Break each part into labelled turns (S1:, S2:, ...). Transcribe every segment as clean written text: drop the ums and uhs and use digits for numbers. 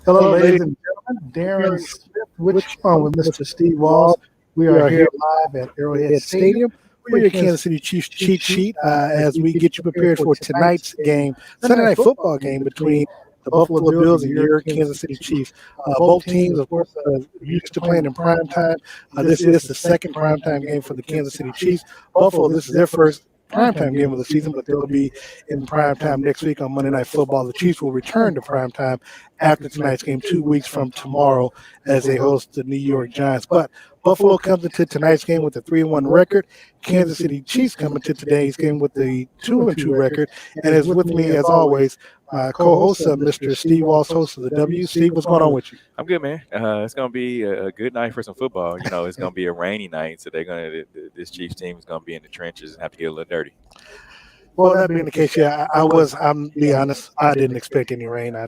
S1: Hello, ladies and gentlemen. Darren Smith with Mr. Steve Walls. We are here live at Arrowhead Stadium for your Kansas City Chiefs cheat sheet as we get you prepared for tonight's game, Sunday night football game between the Buffalo Bills and your Kansas City Chiefs. Both teams, of course, used to playing in prime time. This is the second primetime game for the Kansas City Chiefs. Buffalo, this is their first primetime game of the season, but they'll be in primetime next week on Monday Night Football. The Chiefs will return to primetime after tonight's game 2 weeks from tomorrow as they host the New York Giants. But Buffalo comes into tonight's game with a 3-1 record. Kansas City Chiefs come into today's game with the 2-2 record. And is with me, as always, my co-host, Mr. Steve Walsh, host of the W. Steve, what's going on with you?
S2: I'm good, man. It's going to be a good night for some football. You know, it's going to be a rainy night, so this Chiefs team is going to be in the trenches and have to get a little dirty.
S1: Well, that being the case, yeah, I'm be honest, I didn't expect any rain. I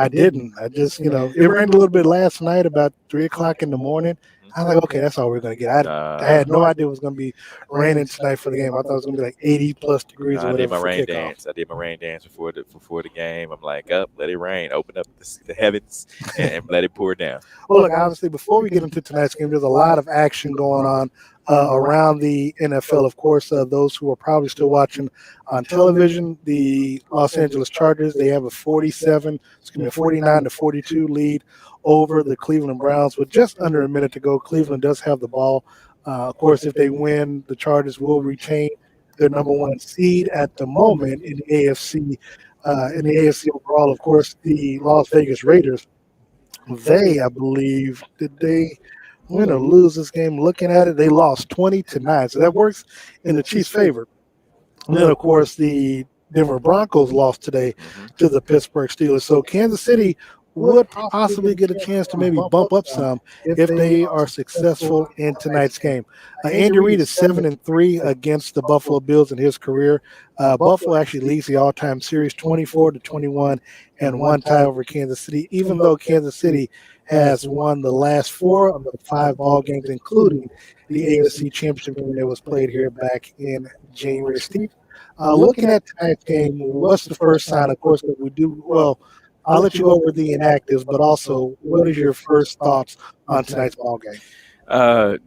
S1: didn't. I just, it rained a little bit last night about 3 o'clock in the morning. I was like, okay, that's all we're going to get. I had no idea it was going to be raining tonight for the game. I thought it was going to be like 80-plus degrees or whatever.
S2: I did my rain dance before the game. I'm like, let it rain. Open up the heavens and let it pour down.
S1: Well, look, obviously, before we get into tonight's game, there's a lot of action going on around the NFL. Of course, those who are probably still watching on television, the Los Angeles Chargers, they have a 49-42 lead over the Cleveland Browns with just under a minute to go. Cleveland does have the ball. Of course, if they win, the Chargers will retain their number one seed at the moment in the AFC. In the AFC overall, of course, the Las Vegas Raiders, I believe, did they win or lose this game? Looking at it, they lost 20-9. So that works in the Chiefs' favor. And then, of course, the Denver Broncos lost today to the Pittsburgh Steelers. So Kansas City would possibly get a chance to maybe bump up some if they are successful in tonight's game. Andy Reid is 7-3 against the Buffalo Bills in his career. Buffalo actually leads the all-time series 24-21 and one tie over Kansas City, even though Kansas City has won the last 4 of the 5 ball games, including the AFC Championship game that was played here back in January. Steve, looking at tonight's game, what's the first sign, of course, that we do well? I'll let you go over the inactives, but also, what is your first thoughts on tonight's ball game?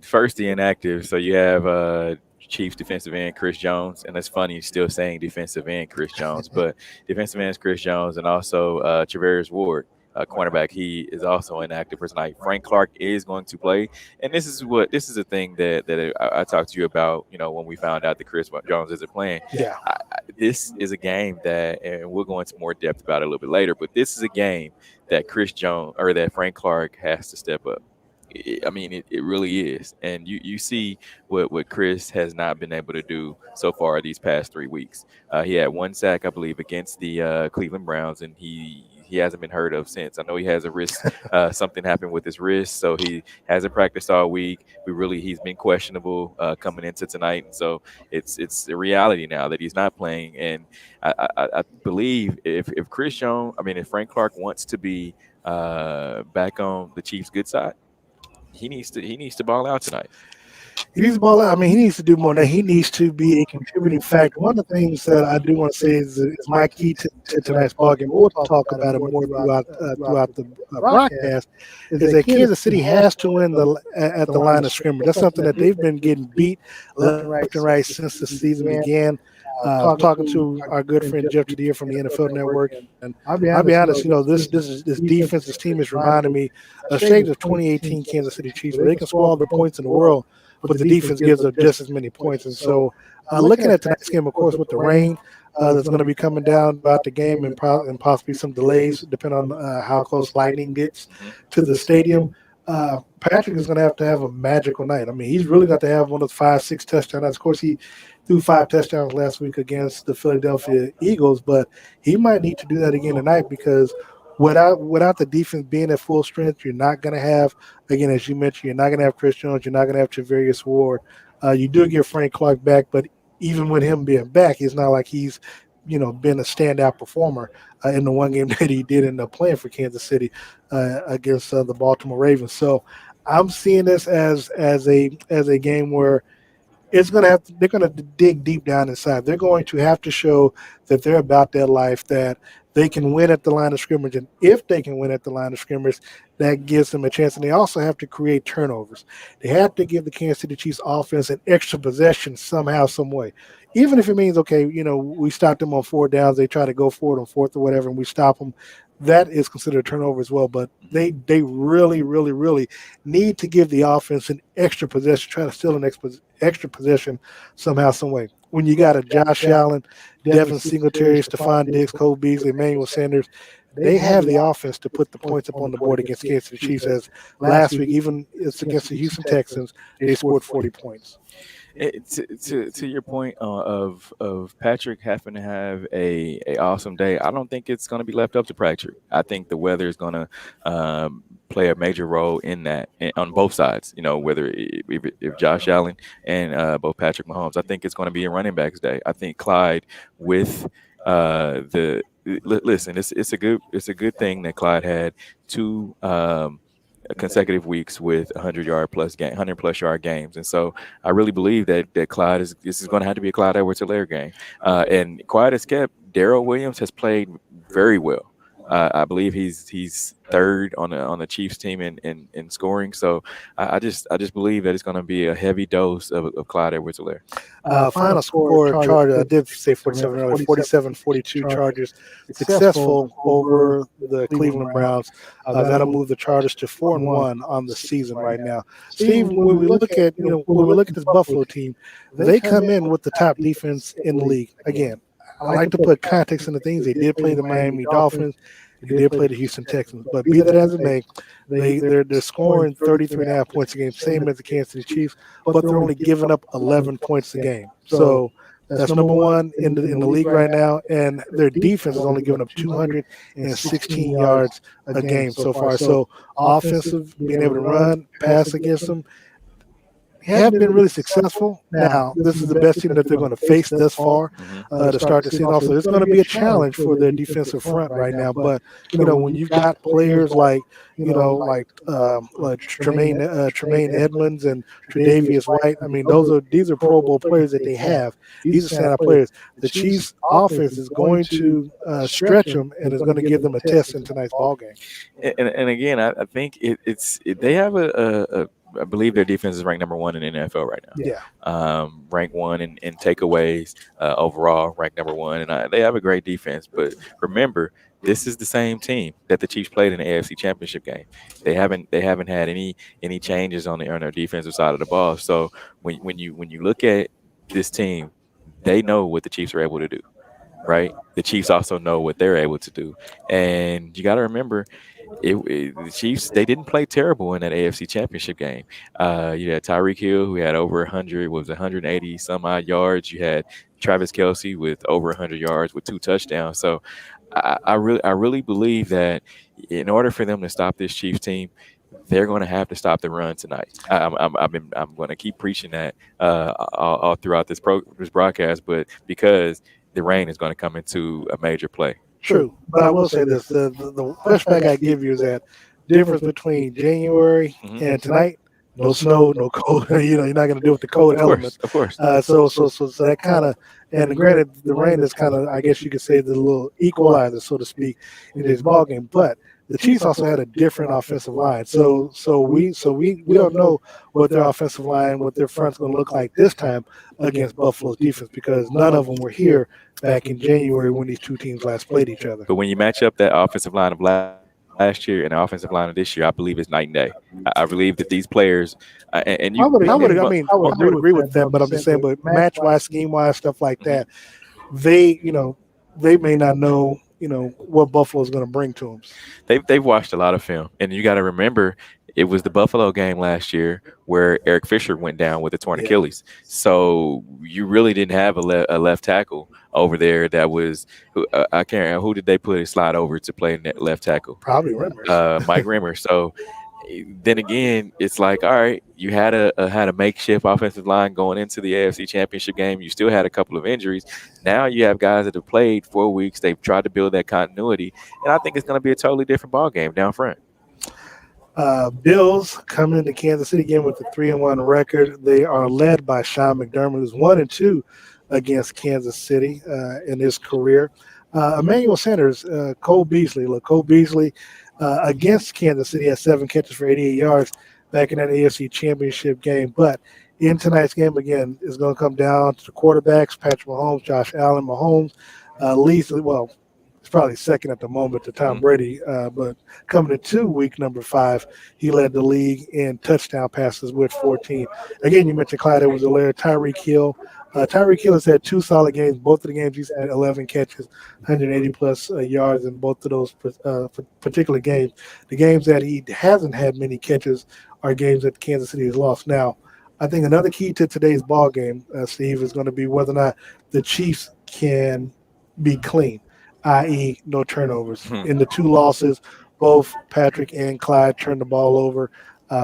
S2: First, the inactives. So you have Chiefs defensive end Chris Jones, and it's funny still saying defensive end Chris Jones, but defensive end is Chris Jones, and also Travarius Ward, cornerback. He is also inactive for tonight. Frank Clark is going to play, and this is a thing that I talked to you about. When we found out that Chris Jones isn't playing.
S1: Yeah.
S2: This is a game that, and we'll go into more depth about it a little bit later, but this is a game that Chris Jones or that Frank Clark has to step up. It really is. And you see what Chris has not been able to do so far these past 3 weeks. He had 1 sack, I believe, against the Cleveland Browns, and he hasn't been heard of since. I know he has a wrist, something happened with his wrist, so he hasn't practiced all week. He's been questionable coming into tonight, and so it's a reality now that he's not playing. And I believe if Chris Jones, if Frank Clark wants to be back on the Chiefs' good side, he needs to ball out tonight.
S1: He needs to ball out. He needs to do more than that. He needs to be a contributing factor. One of the things that I do want to say is my key to tonight's ball game. We'll talk about it more throughout the broadcast. Is that Kansas City has to win at the line of scrimmage. That's something that they've been getting beat left and right since the season began. Talking to our good friend Jeff Jadier from the NFL Network, and I'll be honest, this defense, this team is reminding me of shades of 2018 Kansas City Chiefs, where they can score all the points in the world, but the defense gives up just as many points. And so, looking at tonight's game, of course, with the rain that's going to be coming down about the game and possibly some delays, depending on how close lightning gets to the stadium. Patrick is going to have a magical night. He's really got to have one of the 5-6 touchdowns. Of course, he threw 5 touchdowns last week against the Philadelphia Eagles, but he might need to do that again tonight because without the defense being at full strength, you're not going to have, again, as you mentioned, you're not going to have Chris Jones, you're not going to have Travarius Ward. You do get Frank Clark back, but even with him being back, it's not like he's been a standout performer in the one game that he did end up playing for Kansas City against the Baltimore Ravens. So I'm seeing this as a game where they're going to dig deep down inside. They're going to have to show that they're about their life, that they can win at the line of scrimmage. And if they can win at the line of scrimmage, that gives them a chance. And they also have to create turnovers. They have to give the Kansas City Chiefs offense an extra possession somehow, some way. Even if it means, okay, we stop them on 4 downs, they try to go for it on fourth or whatever, and we stop them. That is considered a turnover as well. But they really, really, really need to give the offense an extra possession, try to steal an extra possession somehow, some way. When you got a Josh Allen, Devin Singletary, Stephon Diggs, Cole Beasley, Emmanuel Sanders, they have the offense to put the points up on the board against Kansas City Chiefs. As last week, even it's against the Houston Texans, they scored 40 points.
S2: To your point of Patrick having to have a awesome day, I don't think it's going to be left up to Patrick. I think the weather is going to play a major role in that on both sides. Whether if Josh Allen and both Patrick Mahomes, I think it's going to be a running backs day. I think Clyde with listen, it's a good thing that Clyde had two consecutive weeks with 100 plus yard games, and so I really believe that Clyde this is going to have to be a Clyde Edwards-Helaire game. And quiet as kept, Darrell Williams has played very well. I believe he's third on the Chiefs team in scoring. So I just believe that it's going to be a heavy dose of Clyde Edwards-Helaire.
S1: Final score, Chargers, I did say 47 earlier, 47-42 Chargers, successful over the Cleveland Browns. That'll move the Chargers to 4-1 on the season right now. Steve, when we look at this Buffalo team, they come in with the top defense in the league. Again, I like to put context into things. They did play the Miami Dolphins. They did play the Houston Texans. But be that as it may, they're scoring 33.5 points a game, same as the Kansas City Chiefs, but they're only giving up 11 points a game. So that's number one in the league right now, and their defense is only giving up 216 yards a game so far. So offensive, being able to run, pass against them, haven't been really successful. Now, this is the best team that they're going to face thus far to start the season off. So it's going to be a challenge for their defensive front right now. But, when you've got players like Tremaine Edmonds and Tre'Davious White, I mean, these are Pro Bowl players that they have. These are standout players. The Chiefs' offense is going to stretch them and is going to give them a test in tonight's ball game.
S2: And again, I think they have I believe their defense is ranked number 1 in the NFL right now.
S1: Yeah.
S2: Ranked 1 in takeaways overall, ranked number 1, and they have a great defense. But remember, this is the same team that the Chiefs played in the AFC Championship game. They haven't had any changes on their defensive side of the ball. So when you look at this team, they know what the Chiefs are able to do, right? The Chiefs also know what they're able to do, and you got to remember. The Chiefs, they didn't play terrible in that AFC Championship game. You had Tyreek Hill, who had over 180 some odd yards. You had Travis Kelce with over 100 yards with 2 touchdowns. So I really believe that in order for them to stop this Chiefs team, they're going to have to stop the run tonight. I'm going to keep preaching that all throughout this broadcast, but because the rain is going to come into a major play.
S1: True, but I will say this: the flashback I give you is that difference between January and tonight. No snow, no cold. You're not going to deal with the cold elements.
S2: Of course.
S1: So that kind of, and granted, the rain is kind of, I guess you could say, the little equalizer, so to speak, in this ball game. But the Chiefs also had a different offensive line. So we don't know what their offensive line, what their front's going to look like this time against Buffalo's defense, because none of them were here back in January when these two teams last played each other.
S2: But when you match up that offensive line of last year and the offensive line of this year, I believe it's night and day. I believe that these players and you.
S1: I would agree with that, but I'm just saying, but match-wise, scheme-wise, stuff like that, they may not know what Buffalo is going to bring to them.
S2: They've watched a lot of film, and you got to remember it was the Buffalo game last year where Eric Fisher went down with a torn Achilles. So you really didn't have a left tackle over there that was I can't remember who did they put a slide over to play left tackle.
S1: Probably Rimmer.
S2: Mike Rimmer. So then again, it's like, all right, you had a makeshift offensive line going into the AFC Championship game. You still had a couple of injuries. Now you have guys that have played 4 weeks. They've tried to build that continuity, and I think it's going to be a totally different ball game down front.
S1: Bills come into Kansas City again with a 3-1 record. They are led by Sean McDermott, who's 1-2 against Kansas City in his career. Emmanuel Sanders, Cole Beasley. Look, Cole Beasley against Kansas City had 7 catches for 88 yards back in that AFC Championship game. But in tonight's game, again, is going to come down to the quarterbacks, Patrick Mahomes, Josh Allen. Mahomes leads, well, it's probably second at the moment to Tom Brady, but coming into week number 5, he led the league in touchdown passes with 14. Again, you mentioned Clyde Edwards-Helaire, Tyreek Hill. Tyreek Hill has had 2 solid games. Both of the games he's had 11 catches, 180 plus yards in both of those particular games. The games that he hasn't had many catches are games that Kansas City has lost. Now, I think another key to today's ball game, Steve, is going to be whether or not the Chiefs can be clean, i.e., no turnovers. In the 2 losses, both Patrick and Clyde turned the ball over.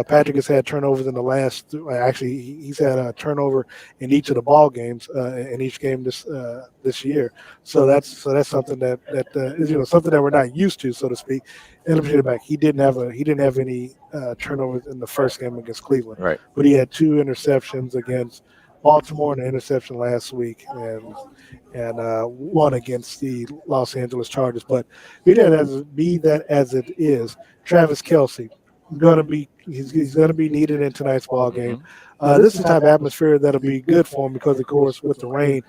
S1: Patrick has had turnovers in the last. Actually, he's had a turnover in each of the ball games in each game this year. So that's something that is something that we're not used to, so to speak. And let me take it back. He didn't have any turnovers in the first game against Cleveland,
S2: Right.
S1: but he had 2 interceptions against Baltimore and an interception last week, and one against the Los Angeles Chargers. But be that as it is, Travis Kelce he's going to be needed in tonight's ball game. This is the type of atmosphere that'll be good for him because, of course, with the rain,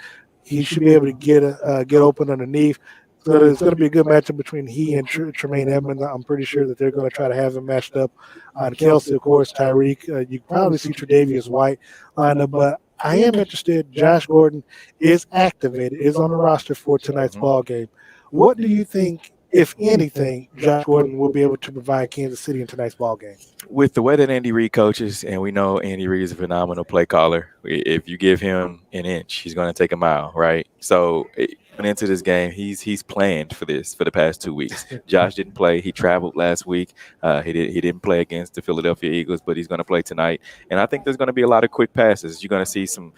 S1: he should be able to get open underneath. So it's going to be a good matchup between he and Tremaine Edmonds. I'm pretty sure that they're going to try to have him matched up on Kelsey, of course, Tyreek. You probably see Tre'Davious White lined up, but I am interested. Josh Gordon is activated, is on the roster for tonight's ball game. What do you think, if anything, Josh Gordon will be able to provide Kansas City in tonight's ball game?
S2: With the way that Andy Reid coaches, and we know Andy Reid is a phenomenal play caller. If you give him an inch, he's going to take a mile, right? So going into this game, he's planned for this for the past 2 weeks. Josh didn't play; he traveled last week. He didn't play against the Philadelphia Eagles, but he's going to play tonight. And I think there's going to be a lot of quick passes. You're going to see some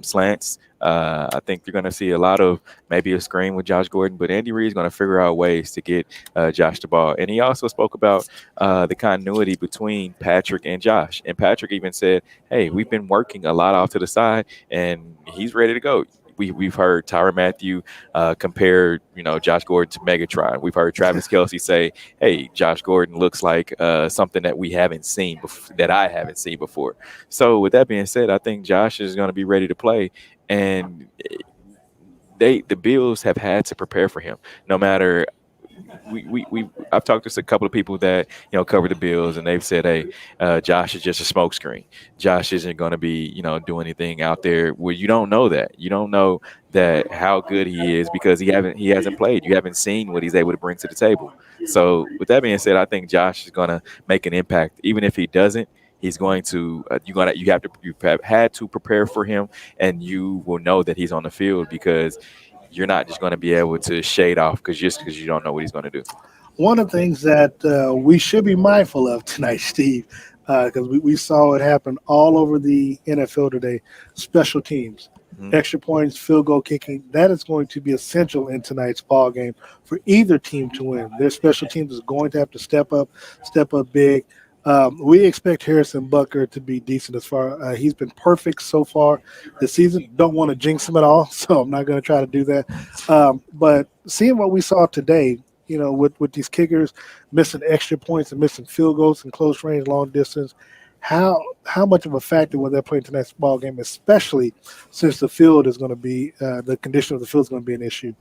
S2: slants. I think you're going to see a lot of maybe a screen with Josh Gordon, but Andy Reid is going to figure out ways to get Josh the ball. And he also spoke about the continuity between Patrick and Josh. And Patrick even said, hey, we've been working a lot off to the side, and he's ready to go. We've heard Tyrann Mathieu compare, Josh Gordon to Megatron. We've heard Travis Kelce say, hey, Josh Gordon looks like something that we haven't seen that I haven't seen before. So with that being said, I think Josh is going to be ready to play. And the Bills have had to prepare for him. No matter I've talked to a couple of people that cover the Bills, and they've said, hey, Josh is just a smokescreen. Josh isn't going to be doing anything out there. Well, you don't know that. You don't know that how good he is because he hasn't played. You haven't seen what he's able to bring to the table. So with that being said, I think Josh is going to make an impact. Even if he doesn't, he's going to you've had to prepare for him, and you will know that he's on the field because you're not just going to be able to shade off because you don't know what he's going to do.
S1: One of the things that we should be mindful of tonight, Steve, because we saw it happen all over the NFL today, special teams. Extra points, field goal kicking, that is going to be essential in tonight's ball game for either team to win. Their special teams is going to have to step up big. We expect Harrison Butker to be decent as far. He's been perfect so far this season. Don't want to jinx him at all, so I'm not going to try to do that. But seeing what we saw today, with these kickers missing extra points and missing field goals in close range, long distance, how much of a factor will that play in tonight's ball game, especially since the field is going to be the condition of the field is going to be an issue.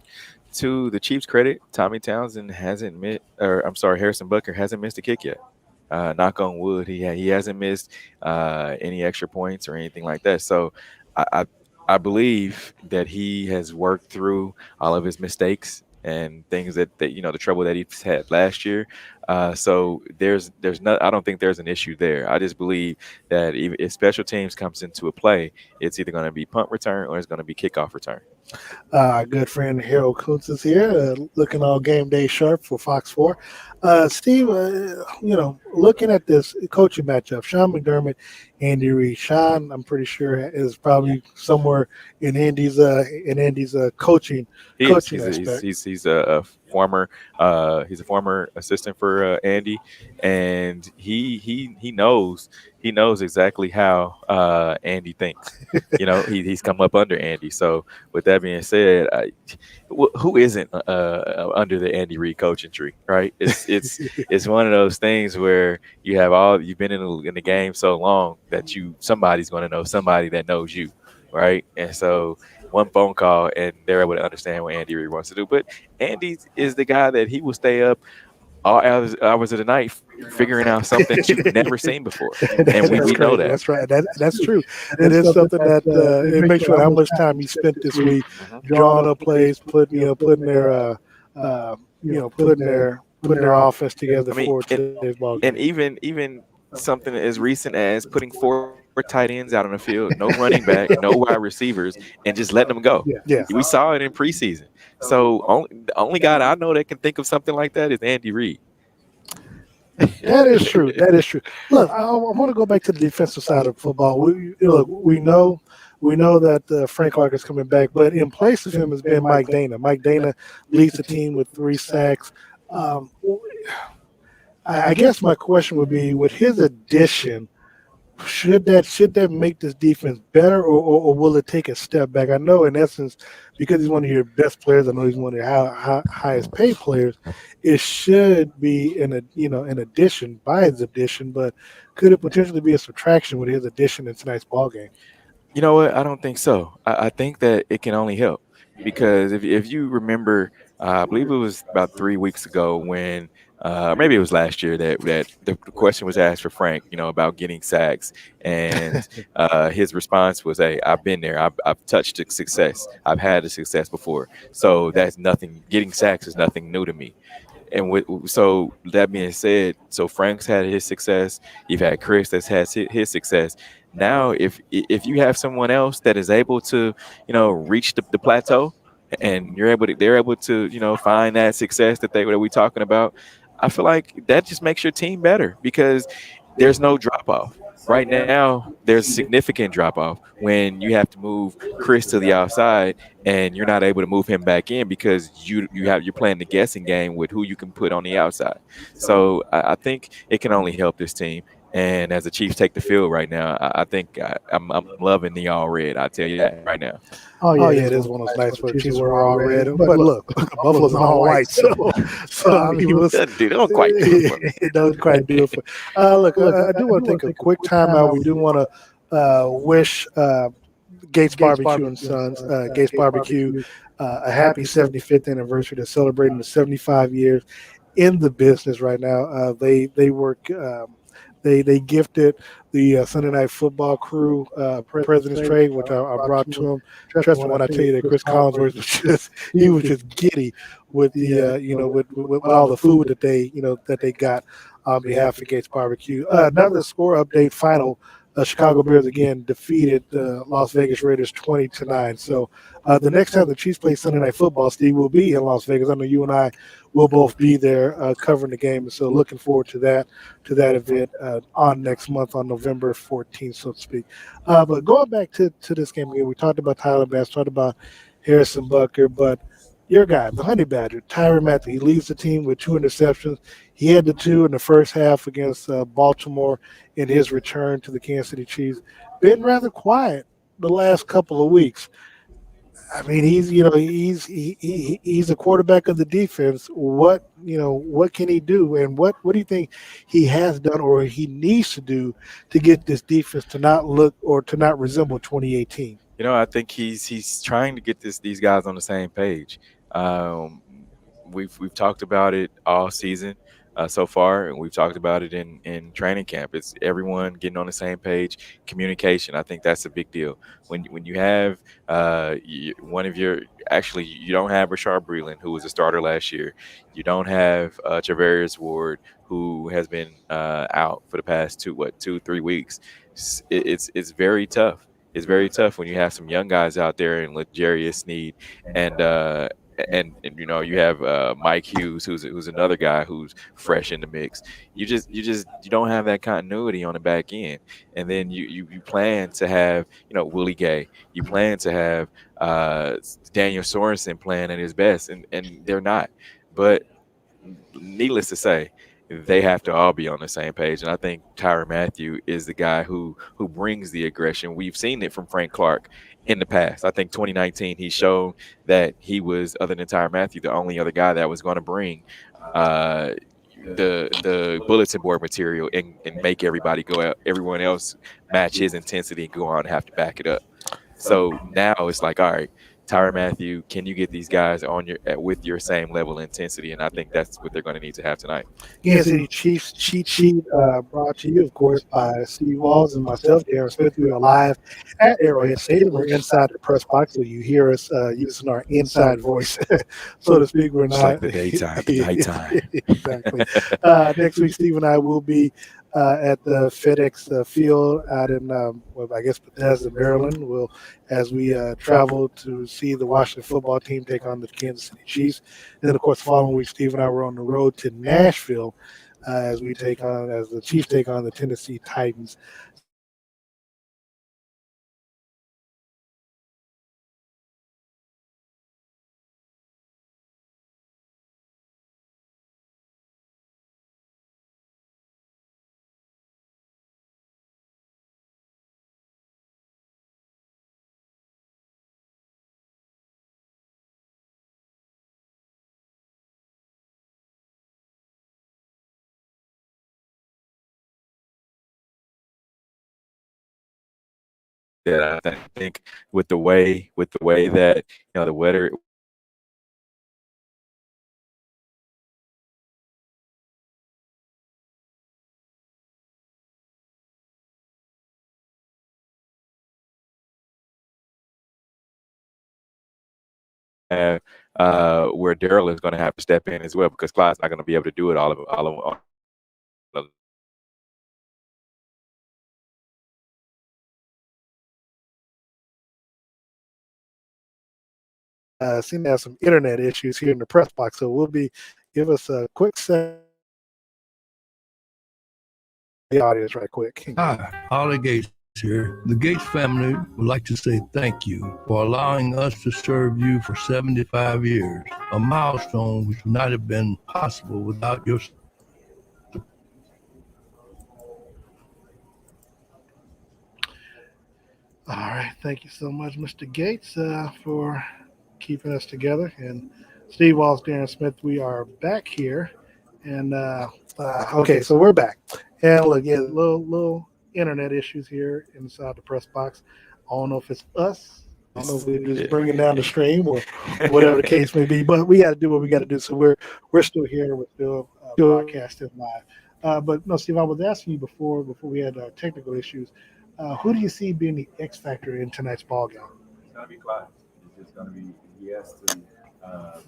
S2: To the Chiefs' credit, Tommy Townsend Harrison Butker hasn't missed a kick yet. Knock on wood, he hasn't missed any extra points or anything like that. So I believe that he has worked through all of his mistakes and things that the trouble that he's had last year. So there's not. I don't think there's an issue there. I just believe that if special teams comes into a play, it's either going to be punt return or it's going to be kickoff return.
S1: Our good friend Harold Kuntz is here, looking all game day sharp for Fox 4. Steve, looking at this coaching matchup, Sean McDermott, Andy Reid. Sean, I'm pretty sure, is probably somewhere in Andy's coaching aspect.
S2: He's a former assistant for Andy, and he he knows exactly how Andy thinks. He's come up under Andy. So with that being said, who isn't under the Andy Reid coaching tree, right? It's one of those things where you've been in the game so long that somebody's going to know somebody that knows you, right? And so one phone call and they're able to understand what Andy Reid wants to do. But Andy is the guy that he will stay up all hours of the night figuring out something that you've never seen before, and we
S1: That's
S2: know
S1: crazy.
S2: that.
S1: That's right. That's true. That is something that it makes sure how much time he spent this week
S2: Mhm.
S1: drawing up plays, putting their putting their offense together
S2: I mean,
S1: for today's ball game.
S2: and even something as recent as putting four tight ends out on the field, no running back, no wide receivers, and just letting them go.
S1: Yeah.
S2: We saw it in preseason. So the only guy that I know that can think of something like that is Andy Reid.
S1: That is true. That is true. Look, I want to go back to the defensive side of football. We know that Frank Clark is coming back, but in place of him has been Mike Dana. Mike Dana leads the team with 3 sacks. Um, I guess my question would be, with his addition, should that make this defense better, or will it take a step back? I know, in essence, because he's one of your best players, I know he's one of your highest paid players. It should be an addition by his addition, but could it potentially be a subtraction with his addition in tonight's ball game?
S2: You know what? I don't think so. I think that it can only help because if you remember, I believe it was about 3 weeks ago when, or maybe it was last year that the question was asked for Frank, about getting sacks, and his response was, "Hey, I've been there. I've touched the success. I've had the success before. So that's nothing. Getting sacks is nothing new to me." And so that being said, so Frank's had his success. You've had Chris that's had his success. Now, if you have someone else that is able to, reach the plateau, and they're able to, find that success that we talking about, I feel like that just makes your team better because there's no drop off. Right now, there's significant drop off when you have to move Chris to the outside and you're not able to move him back in because you're playing the guessing game with who you can put on the outside. So I think it can only help this team. And as the Chiefs take the field right now, I think I'm loving the all red. I tell you that right now.
S1: Oh yeah, it is one of those nights for the Chiefs were all red, but look, Buffalo's an all white, so I mean,
S2: They don't quite do it for me.
S1: it doesn't quite do it for. Look, I do want to take a quick timeout. We do want to wish Gates Barbecue and Sons, Gates Barbecue, a happy 75th anniversary. They're celebrating the 75 years in the business right now. They work. They gifted the Sunday Night Football crew President's Trade, which I brought to them. Trust me when I tell you that Chris Collinsworth was just giddy with the with all the food that they got on behalf of Gates Barbecue. Another score update. Final. Chicago Bears again defeated the Las Vegas Raiders 20-9. So the next time the Chiefs play Sunday Night Football, Steve, will be in Las Vegas. I know you and I will both be there covering the game, and so looking forward to that event on next month on November 14th, so to speak. But going back to this game again, we talked about Tyler Bass, talked about Harrison Butker, but your guy, the Honey Badger, Tyrann Matthew, he leads the team with 2 interceptions. He had the 2 in the first half against Baltimore in his return to the Kansas City Chiefs. Been rather quiet the last couple of weeks. I mean, he's a quarterback of the defense. What can he do, and what do you think he has done or he needs to do to get this defense to not look or to not resemble 2018?
S2: I think he's trying to get these guys on the same page. Um, we've talked about it all season so far, and we've talked about it in training camp. It's everyone getting on the same page. Communication, I think that's a big deal. When you have one of your actually you don't have Rashard Breeland, who was a starter last year. You don't have Travarius Ward, who has been out for the past 2-3 weeks. It's very tough. It's very tough when you have some young guys out there and Legarius Sneed and you have Mike Hughes, who's another guy who's fresh in the mix. You don't have that continuity on the back end, and then you plan to have Willie Gay. You plan to have Daniel Sorensen playing at his best, and they're not. But needless to say, they have to all be on the same page. And I think Tyrann Mathieu is the guy who brings the aggression. We've seen it from Frank Clark in the past. I think 2019 he showed that he was, other than Tyrann Mathieu, the only other guy that was going to bring uh, the bulletin board material and make everybody go out, everyone else match his intensity and go out and have to back it up. So now it's like, all right, Tyrann Mathieu, can you get these guys on with your same level of intensity? And I think that's what they're going to need to have tonight.
S1: Kansas City Chiefs cheat sheet brought to you, of course, by Steve Walls and myself, Darren Smith. We are live at Arrowhead Stadium. We're inside the press box, so you hear us using our inside voice, so to speak. We're
S2: It's
S1: not
S2: like the daytime, the nighttime.
S1: Exactly. Next week, Steve and I will be at the FedEx Field out in, I guess, Bethesda, Maryland. As we travel to see the Washington football team take on the Kansas City Chiefs. And then, of course, the following week, Steve and I were on the road to Nashville as the Chiefs take on the Tennessee Titans.
S2: That I think with the way that the weather. Where Daryl is going to have to step in as well, because Clyde's not going to be able to do it all of
S1: Seem to have some internet issues here in the press box, so give us a quick second. The audience right quick.
S3: Hi, Holly Gates here. The Gates family would like to say thank you for allowing us to serve you for 75 years, a milestone which would not have been possible without your support.
S1: All right. Thank you so much, Mr. Gates, for keeping us together. And Steve Walls, Darren Smith, we are back here. And okay, so we're back. And look, yeah, little internet issues here inside the press box. I don't know if it's us. I don't know if we're just bringing down the stream or whatever the case may be. But we got to do what we got to do. So we're still here. We're still broadcasting live. But no, Steve, I was asking you before we had technical issues. Who do you see being the X factor in tonight's ball game?
S2: It's going to be Clyde. It's just going to be, he has to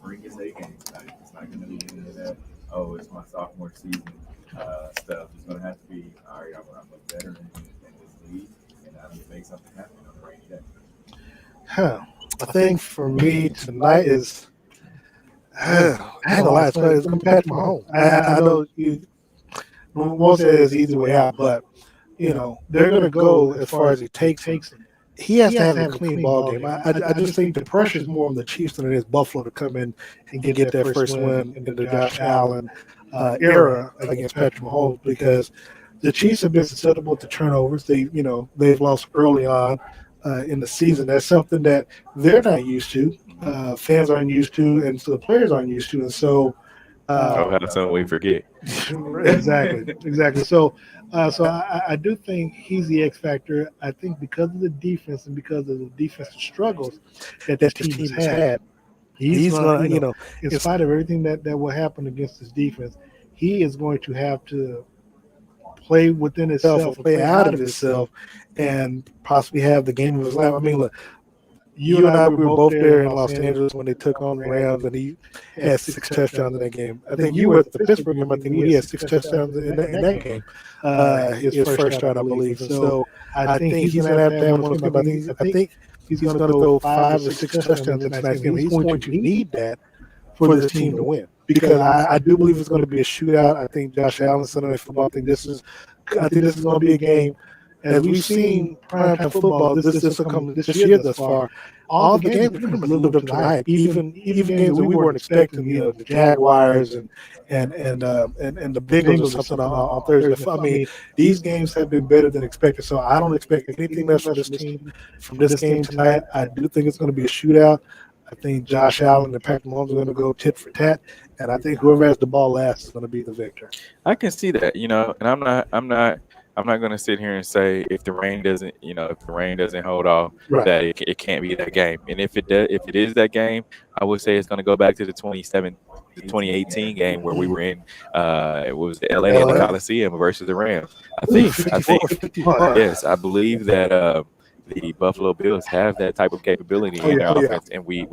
S2: bring his A game tonight. It's not going to be any of that, oh, it's my sophomore season stuff. It's going to have to be, all right, I'm a veteran in this league, and I need to make something happen on a rainy day.
S1: I think for me tonight is, I ain't gonna lie, it's going to be Patrick Mahomes. I know you won't say it's the easy way out, but they're going to go as far as it takes him. He has to have a clean ball game. I just think the pressure is more on the Chiefs than it is Buffalo to come in and get that first win in the Josh Allen era against Patrick Mahomes, because the Chiefs have been susceptible to turnovers. They've lost early on in the season. That's something that they're not used to. Fans aren't used to, and so the players aren't used to. And so,
S2: that's something we forget.
S1: Exactly. So I do think he's the X factor. I think because of the defense and because of the defensive struggles that team has had, he's going to, in spite of everything that will happen against his defense, he is going to have to play within himself, play out of himself, and possibly have the game of his life. I mean, look, you and I were both there in Los Angeles when they took on the Rams, and he had 6 touchdowns in that game. I think you were at the Pittsburgh game. I think he had 6 touchdowns in that game. His first start, I believe. So I think he's going to have to have one of those games. I think he's going to throw 5 or 6 touchdowns in tonight's game. He's going to need that for this team to win, because I do believe it's going to be a shootout. I think Josh Allen, Sunday Night Football, I think this is going to be a game. as we've seen primetime football this year thus far, all the games pretty much lived up to the hype. Even games that we weren't expecting, the Jaguars and the Bengals or something on Thursday. I mean, these games have been better than expected. So I don't expect anything less from this team from this game tonight. I do think it's going to be a shootout. I think Josh Allen and Patrick Mahomes are going to go tit for tat, and I think whoever has the ball last is going to be the victor.
S2: I can see that, and I'm not going to sit here and say if the rain doesn't hold off,
S1: Right.
S2: that it can't be that game. And if it is that game, I would say it's going to go back to the 2018 game where we were in it was the LA in the Coliseum versus the Rams. I think yes, I believe that the Buffalo Bills have that type of capability in their offense, and we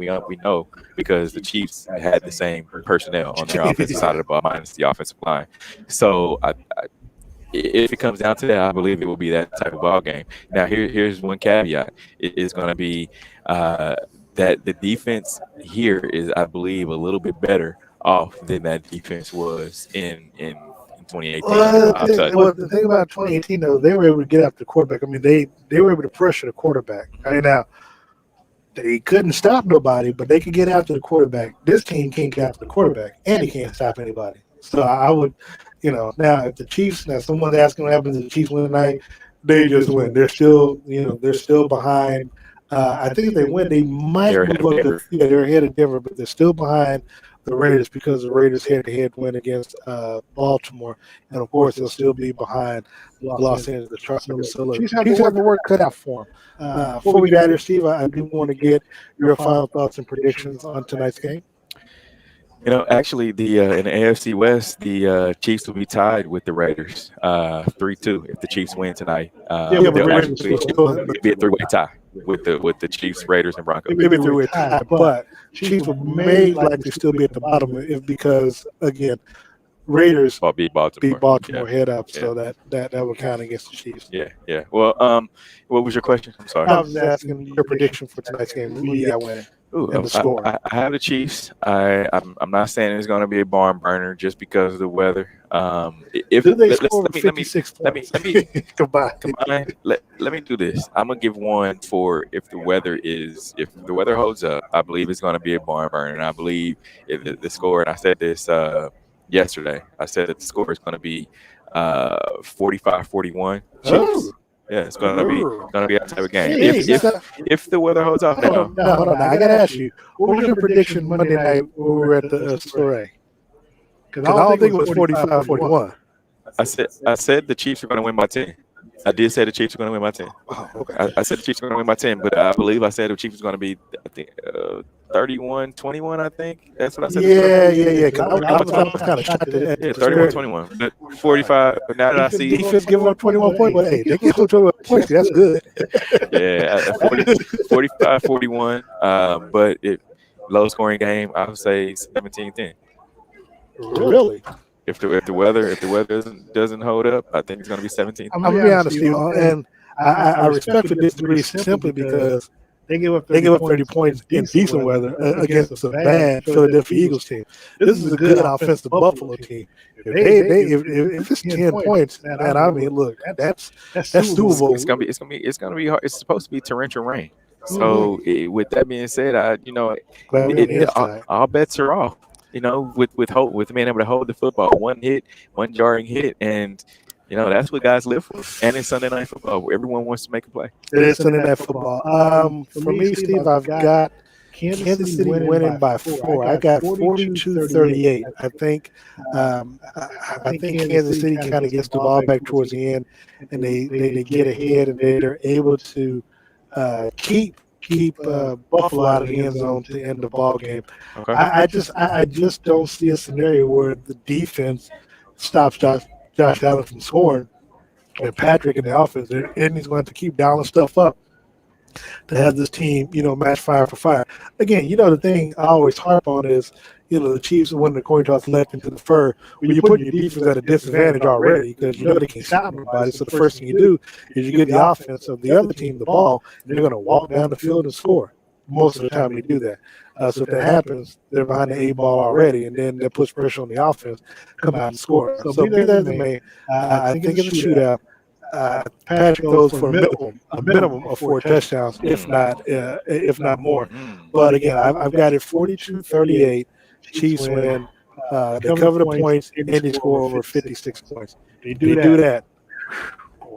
S2: know because the Chiefs had the same personnel on their offensive side of the ball minus the offensive line. So if it comes down to that, I believe it will be that type of ball game. Now, here's one caveat: it is going to be that the defense here is, I believe, a little bit better off than that defense was in 2018.
S1: The thing about 2018, though, they were able to get after the quarterback. I mean, they were able to pressure the quarterback. Right now, they couldn't stop nobody, but they could get after the quarterback. This team can't get after the quarterback, and he can't stop anybody. So I would, now if the Chiefs, someone's asking what happens if the Chiefs win tonight, they just win. They're still behind. I think if they win, they might move up. They're ahead of Denver, but they're still behind the Raiders because the Raiders head-to-head win against Baltimore, and of course they'll still be behind Los Angeles, the Chargers. So look, Chiefs have the work cut out for them. Before we got here, Steve, I do want to get your final thoughts and predictions on tonight's game.
S2: Actually, in the AFC West, the Chiefs will be tied with the Raiders, 3-2 if the Chiefs win tonight. It'll be a three-way tie with the Chiefs, Raiders, and Broncos.
S1: It'll be a three-way tie, but Chiefs may likely still be at the bottom because again, Raiders
S2: beat Baltimore
S1: head up, so that would count against the Chiefs.
S2: Yeah. Well, what was your question? I'm sorry.
S1: I was asking your prediction for tonight's game. Who do you got winning? And the score.
S2: I have the Chiefs. I'm not saying it's going to be a barn burner just because of the weather.
S1: Do they score 56 points?
S2: Let me
S1: combine.
S2: Let me do this. I'm gonna give one for if the weather holds up. I believe it's going to be a barn burner, and I believe the score. And I said this yesterday. I said that the score is going to be 45-41 Chiefs. Yeah, it's gonna be that type of game. If the weather holds off.
S1: Hold on. I gotta ask you, what was your prediction Monday night when we were at the soiree? Because I don't think it was 45-41.
S2: I said the Chiefs are gonna win by 10. I did say the Chiefs are gonna win by 10.
S1: Oh, okay.
S2: I said the Chiefs are gonna win by 10, but I believe I said the Chiefs are gonna be 31-21. I think that's what I said.
S1: Yeah. I was kind of shocked at that.
S2: Yeah, 31-21. But 45. But now that I see
S1: defense giving up 21 points, but hey, they give up 21 points. That's good.
S2: Yeah, 45-41. But low scoring game, I would say 17-10.
S1: Really?
S2: If the weather doesn't hold up, I think it's going to be 17.
S1: I'm gonna be honest, Steve, and I respect for this degree simply because they give up 30 points in decent weather against a bad Philadelphia Eagles team. This is a good offensive Buffalo team. If it's 10 points, and I mean, look, that's doable.
S2: It's gonna be hard. It's supposed to be torrential rain. So with that being said, all bets are off. With being able to hold the football, one jarring hit, and that's what guys live for. And it's Sunday night football, where everyone wants to make a play.
S1: It is Sunday night football. For me, Steve, I've got Kansas City winning by 4. I got 42-38. I think Kansas City kind of gets the ball back towards the end, and they get ahead, and they're able to keep Buffalo out of the end zone to end the ball game.
S2: Okay.
S1: I just don't see a scenario where the defense stops Josh Allen from scoring, and Patrick in the offense, and he's going to have to keep dialing stuff up to have this team, match fire for fire. Again, the thing I always harp on is, the Chiefs are winning the coin toss left into the fur. When you're putting your defense at a disadvantage already because they can't stop nobody. So the first thing you do is you give the offense of the other team the ball, and they're going to walk down the field and score. Most of the time they do that. So if that happens, they're behind the 8 ball already, and then that puts pressure on the offense, come out and score. So be that as it may, I think it's a shootout. Patrick throws for a minimum of 4 touchdowns, if not more. But again, I've got it 42-38. Chiefs win. They cover the points and they score over 56 points. They do that.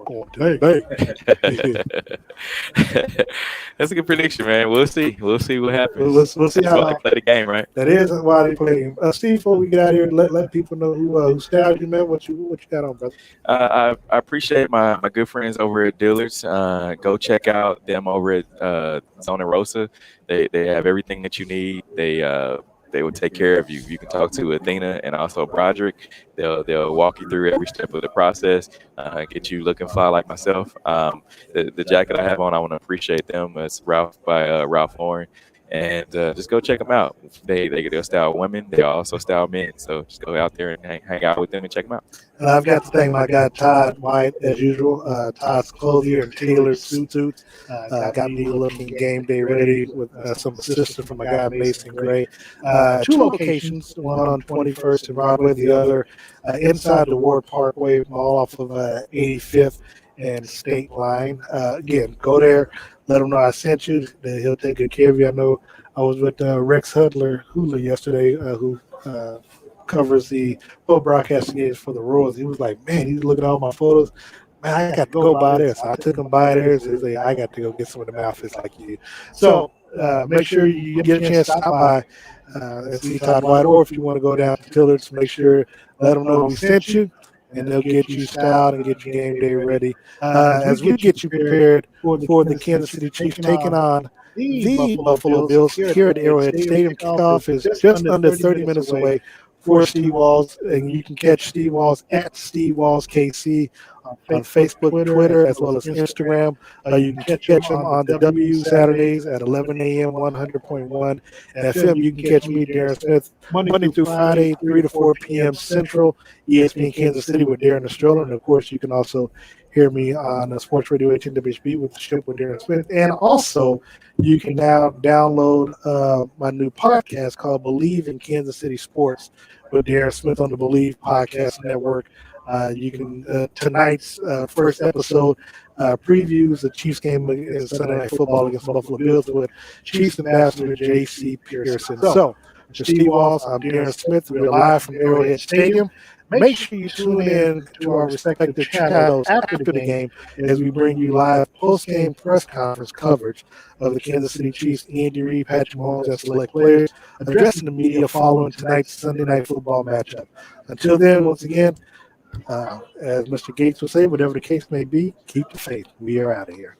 S1: Going to the bank.
S2: That's a good prediction, man. We'll see. We'll see what happens.
S1: We'll see
S2: That's
S1: how
S2: why they play the game, right?
S1: That is why they play the game. Steve, before we get out of here, let people know who styled you, man. What you got on, brother?
S2: I appreciate my good friends over at Dillard's. Go check out them over at Zona Rosa. They have everything that you need. They will take care of you. You can talk to Athena and also Broderick. They'll walk you through every step of the process, get you looking fly like myself. The jacket I have on, I want to appreciate them. It's Ralph by Ralph Lauren. And just go check them out. They'll style women. They also style men. So just go out there and hang out with them and check them out.
S1: And I've got to thank my guy Todd White, as usual. Todd's clothier and tailored suits. Got me looking game day ready with some assistance from my guy Mason Gray. 2 locations, one on 21st and Broadway, the other inside the Ward Parkway Mall off of 85th and State Line. Again, go there. Let him know I sent you. He'll take good care of you. I know I was with Rex Hula yesterday, who covers the full broadcasting games for the Royals. He was like, man, he's looking at all my photos. Man, I got to go by there. So I took him by there. So he's like, I got to go get some of them outfits like you. So make sure you get a chance to stop by and see Todd White. Or if you want to go down to Tillard's, make sure, let them know we sent you. And they'll get you styled and get your game day ready. As we get you prepared for the Kansas City Chiefs taking on the Buffalo Bills here at Arrowhead Stadium. Kickoff is just under 30 minutes away for Steve Walls. And you can catch Steve Walls at Steve Walls KC on Facebook, Twitter, as well as Instagram. You can catch him on the W Saturdays at 11 a.m. 100.1 FM. You can catch me, Darren Smith, Monday through Friday, 3 to 4 p.m. Central, ESPN Kansas City with Darren Estrella. And, of course, you can also hear me on Sports Radio 18WHB with the Ship with Darren Smith. And also, you can now download my new podcast called Believe in Kansas City Sports with Darren Smith on the Believe Podcast Network. You can tonight's first episode previews the Chiefs game in Sunday Night Football against the Buffalo Bills with Chiefs Ambassador J.C. Pearson. So, for Steve Walls, I'm Darren Smith. We're live from Arrowhead Stadium. Make sure you tune in to our respective channels after the game as we bring you live post-game press conference coverage of the Kansas City Chiefs, Andy Reid, Patrick Mahomes, and select players addressing the media following tonight's Sunday Night Football matchup. Until then, once again, as Mr. Gates would say, whatever the case may be, keep the faith. We are out of here.